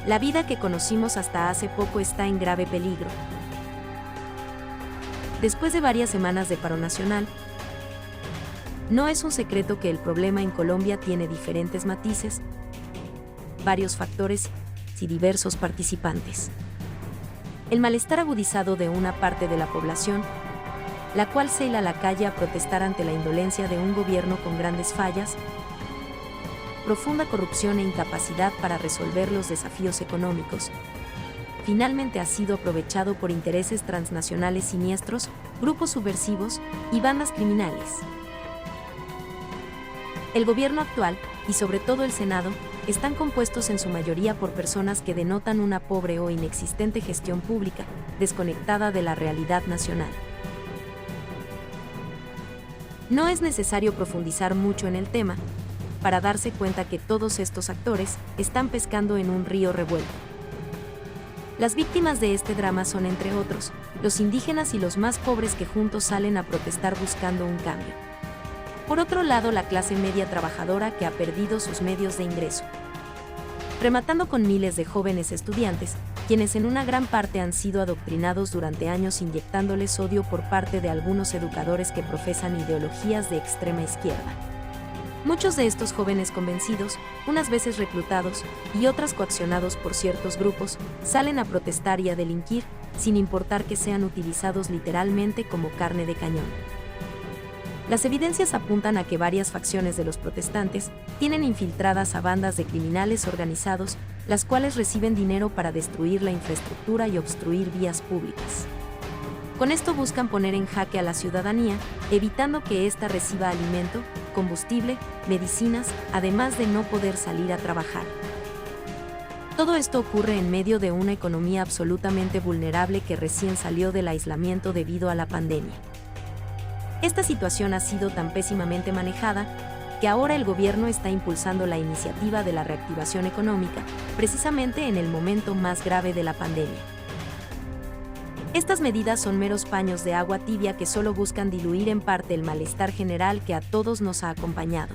La vida que conocimos hasta hace poco está en grave peligro. Después de varias semanas de paro nacional, no es un secreto que el problema en Colombia tiene diferentes matices, varios factores y diversos participantes. El malestar agudizado de una parte de la población, la cual se hila a la calle a protestar ante la indolencia de un gobierno con grandes fallas, profunda corrupción e incapacidad para resolver los desafíos económicos, finalmente ha sido aprovechado por intereses transnacionales siniestros, grupos subversivos y bandas criminales. El gobierno actual, y sobre todo el Senado, están compuestos en su mayoría por personas que denotan una pobre o inexistente gestión pública, desconectada de la realidad nacional. No es necesario profundizar mucho en el tema, para darse cuenta que todos estos actores están pescando en un río revuelto. Las víctimas de este drama son, entre otros, los indígenas y los más pobres que juntos salen a protestar buscando un cambio. Por otro lado, la clase media trabajadora que ha perdido sus medios de ingreso. Rematando con miles de jóvenes estudiantes, quienes en una gran parte han sido adoctrinados durante años inyectándoles odio por parte de algunos educadores que profesan ideologías de extrema izquierda. Muchos de estos jóvenes convencidos, unas veces reclutados y otras coaccionados por ciertos grupos, salen a protestar y a delinquir, sin importar que sean utilizados literalmente como carne de cañón. Las evidencias apuntan a que varias facciones de los protestantes tienen infiltradas a bandas de criminales organizados, las cuales reciben dinero para destruir la infraestructura y obstruir vías públicas. Con esto buscan poner en jaque a la ciudadanía, evitando que ésta reciba alimento, combustible, medicinas, además de no poder salir a trabajar. Todo esto ocurre en medio de una economía absolutamente vulnerable que recién salió del aislamiento debido a la pandemia. Esta situación ha sido tan pésimamente manejada que ahora el gobierno está impulsando la iniciativa de la reactivación económica, precisamente en el momento más grave de la pandemia. Estas medidas son meros paños de agua tibia que solo buscan diluir en parte el malestar general que a todos nos ha acompañado.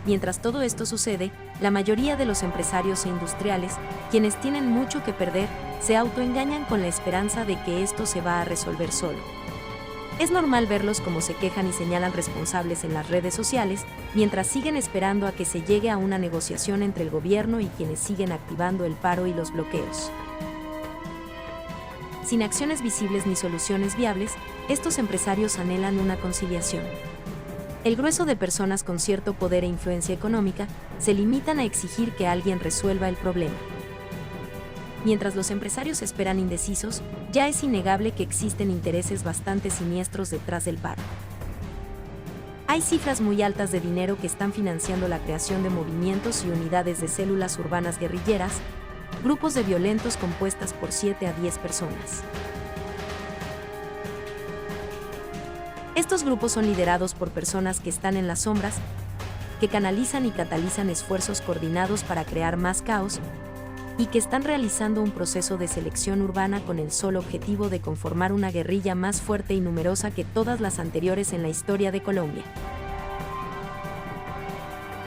Mientras todo esto sucede, la mayoría de los empresarios e industriales, quienes tienen mucho que perder, se autoengañan con la esperanza de que esto se va a resolver solo. Es normal verlos como se quejan y señalan responsables en las redes sociales, mientras siguen esperando a que se llegue a una negociación entre el gobierno y quienes siguen activando el paro y los bloqueos. Sin acciones visibles ni soluciones viables, estos empresarios anhelan una conciliación. El grueso de personas con cierto poder e influencia económica se limitan a exigir que alguien resuelva el problema. Mientras los empresarios esperan indecisos, ya es innegable que existen intereses bastante siniestros detrás del paro. Hay cifras muy altas de dinero que están financiando la creación de movimientos y unidades de células urbanas guerrilleras, grupos de violentos compuestas por 7 a 10 personas. Estos grupos son liderados por personas que están en las sombras, que canalizan y catalizan esfuerzos coordinados para crear más caos, y que están realizando un proceso de selección urbana con el solo objetivo de conformar una guerrilla más fuerte y numerosa que todas las anteriores en la historia de Colombia.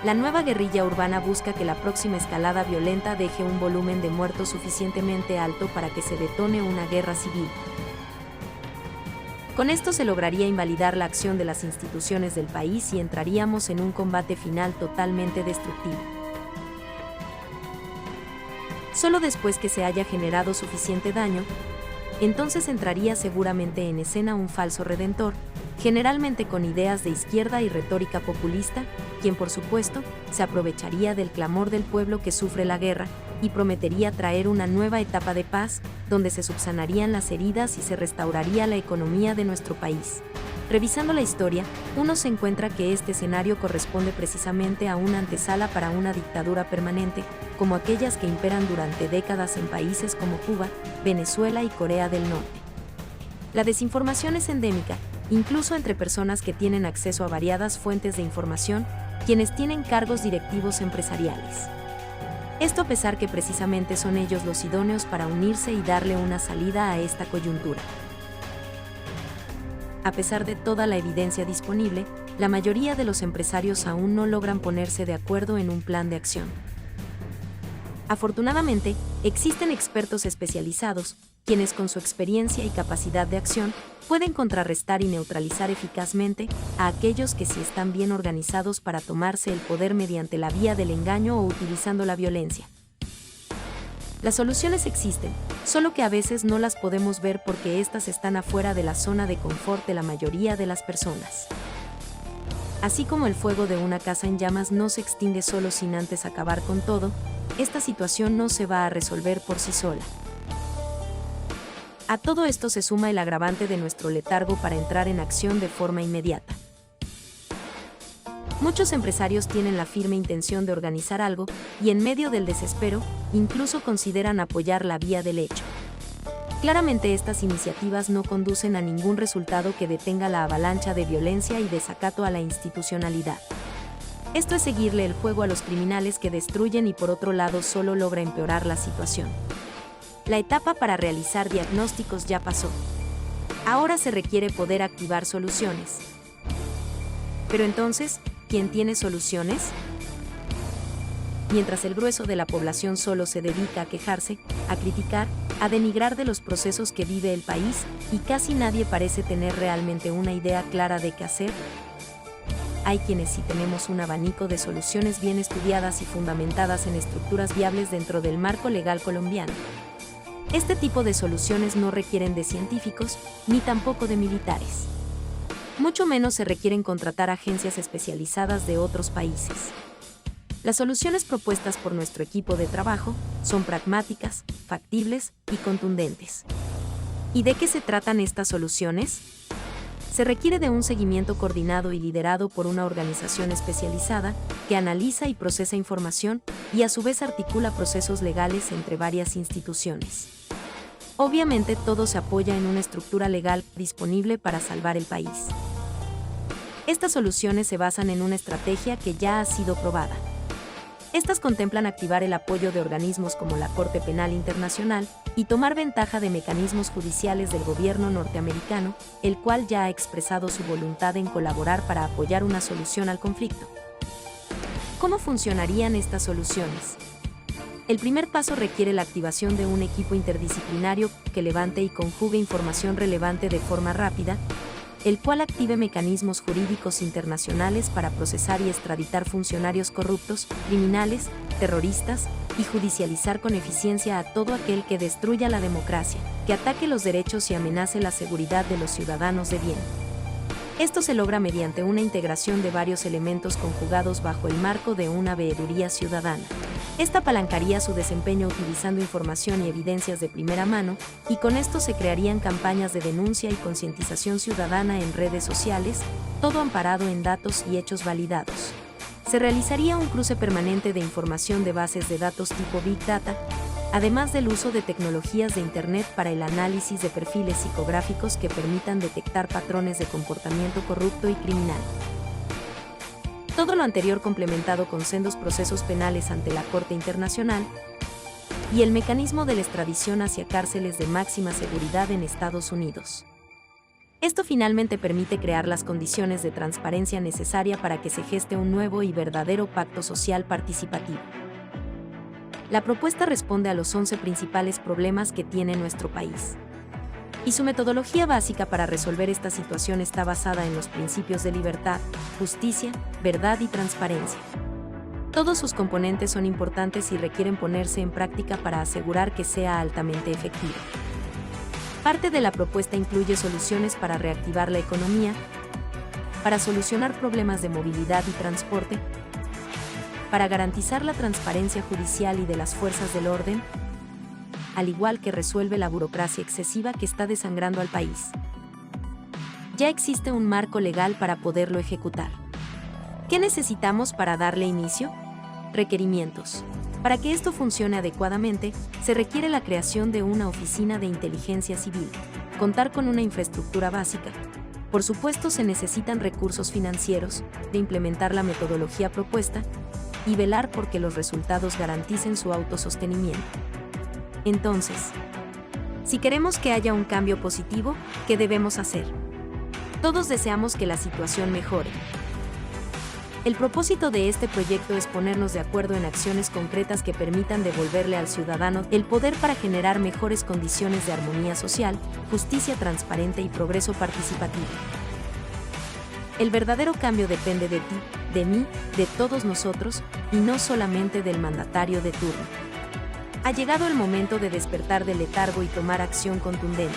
La nueva guerrilla urbana busca que la próxima escalada violenta deje un volumen de muertos suficientemente alto para que se detone una guerra civil. Con esto se lograría invalidar la acción de las instituciones del país y entraríamos en un combate final totalmente destructivo. Solo después que se haya generado suficiente daño, entonces entraría seguramente en escena un falso redentor, generalmente con ideas de izquierda y retórica populista, quien por supuesto se aprovecharía del clamor del pueblo que sufre la guerra y prometería traer una nueva etapa de paz, donde se subsanarían las heridas y se restauraría la economía de nuestro país. Revisando la historia, uno se encuentra que este escenario corresponde precisamente a una antesala para una dictadura permanente, como aquellas que imperan durante décadas en países como Cuba, Venezuela y Corea del Norte. La desinformación es endémica, incluso entre personas que tienen acceso a variadas fuentes de información, quienes tienen cargos directivos empresariales. Esto a pesar que precisamente son ellos los idóneos para unirse y darle una salida a esta coyuntura. A pesar de toda la evidencia disponible, la mayoría de los empresarios aún no logran ponerse de acuerdo en un plan de acción. Afortunadamente, existen expertos especializados, quienes con su experiencia y capacidad de acción pueden contrarrestar y neutralizar eficazmente a aquellos que sí están bien organizados para tomarse el poder mediante la vía del engaño o utilizando la violencia. Las soluciones existen, solo que a veces no las podemos ver porque éstas están afuera de la zona de confort de la mayoría de las personas. Así como el fuego de una casa en llamas no se extingue solo sin antes acabar con todo, esta situación no se va a resolver por sí sola. A todo esto se suma el agravante de nuestro letargo para entrar en acción de forma inmediata. Muchos empresarios tienen la firme intención de organizar algo y en medio del desespero, incluso consideran apoyar la vía del hecho. Claramente estas iniciativas no conducen a ningún resultado que detenga la avalancha de violencia y desacato a la institucionalidad. Esto es seguirle el juego a los criminales que destruyen y por otro lado solo logra empeorar la situación. La etapa para realizar diagnósticos ya pasó. Ahora se requiere poder activar soluciones. Pero entonces, ¿quién tiene soluciones? Mientras el grueso de la población solo se dedica a quejarse, a criticar, a denigrar de los procesos que vive el país, y casi nadie parece tener realmente una idea clara de qué hacer, hay quienes sí tenemos un abanico de soluciones bien estudiadas y fundamentadas en estructuras viables dentro del marco legal colombiano. Este tipo de soluciones no requieren de científicos, ni tampoco de militares. Mucho menos se requieren contratar agencias especializadas de otros países. Las soluciones propuestas por nuestro equipo de trabajo son pragmáticas, factibles y contundentes. ¿Y de qué se tratan estas soluciones? Se requiere de un seguimiento coordinado y liderado por una organización especializada que analiza y procesa información y a su vez articula procesos legales entre varias instituciones. Obviamente todo se apoya en una estructura legal disponible para salvar el país. Estas soluciones se basan en una estrategia que ya ha sido probada. Estas contemplan activar el apoyo de organismos como la Corte Penal Internacional y tomar ventaja de mecanismos judiciales del gobierno norteamericano, el cual ya ha expresado su voluntad en colaborar para apoyar una solución al conflicto. ¿Cómo funcionarían estas soluciones? El primer paso requiere la activación de un equipo interdisciplinario que levante y conjugue información relevante de forma rápida, el cual active mecanismos jurídicos internacionales para procesar y extraditar funcionarios corruptos, criminales, terroristas, y judicializar con eficiencia a todo aquel que destruya la democracia, que ataque los derechos y amenace la seguridad de los ciudadanos de bien. Esto se logra mediante una integración de varios elementos conjugados bajo el marco de una veeduría ciudadana. Esta apalancaría su desempeño utilizando información y evidencias de primera mano, y con esto se crearían campañas de denuncia y concientización ciudadana en redes sociales, todo amparado en datos y hechos validados. Se realizaría un cruce permanente de información de bases de datos tipo Big Data, además del uso de tecnologías de Internet para el análisis de perfiles psicográficos que permitan detectar patrones de comportamiento corrupto y criminal. Todo lo anterior complementado con sendos procesos penales ante la Corte Internacional y el mecanismo de la extradición hacia cárceles de máxima seguridad en Estados Unidos. Esto finalmente permite crear las condiciones de transparencia necesaria para que se geste un nuevo y verdadero pacto social participativo. La propuesta responde a los 11 principales problemas que tiene nuestro país. Y su metodología básica para resolver esta situación está basada en los principios de libertad, justicia, verdad y transparencia. Todos sus componentes son importantes y requieren ponerse en práctica para asegurar que sea altamente efectiva. Parte de la propuesta incluye soluciones para reactivar la economía, para solucionar problemas de movilidad y transporte, para garantizar la transparencia judicial y de las fuerzas del orden, al igual que resuelve la burocracia excesiva que está desangrando al país. Ya existe un marco legal para poderlo ejecutar. ¿Qué necesitamos para darle inicio? Requerimientos. Para que esto funcione adecuadamente, se requiere la creación de una oficina de inteligencia civil, contar con una infraestructura básica. Por supuesto, se necesitan recursos financieros, de implementar la metodología propuesta y velar por que los resultados garanticen su autosostenimiento. Entonces, si queremos que haya un cambio positivo, ¿qué debemos hacer? Todos deseamos que la situación mejore. El propósito de este proyecto es ponernos de acuerdo en acciones concretas que permitan devolverle al ciudadano el poder para generar mejores condiciones de armonía social, justicia transparente y progreso participativo. El verdadero cambio depende de ti, de mí, de todos nosotros, y no solamente del mandatario de turno. Ha llegado el momento de despertar del letargo y tomar acción contundente.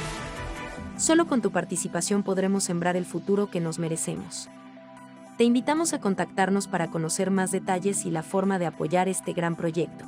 Solo con tu participación podremos sembrar el futuro que nos merecemos. Te invitamos a contactarnos para conocer más detalles y la forma de apoyar este gran proyecto.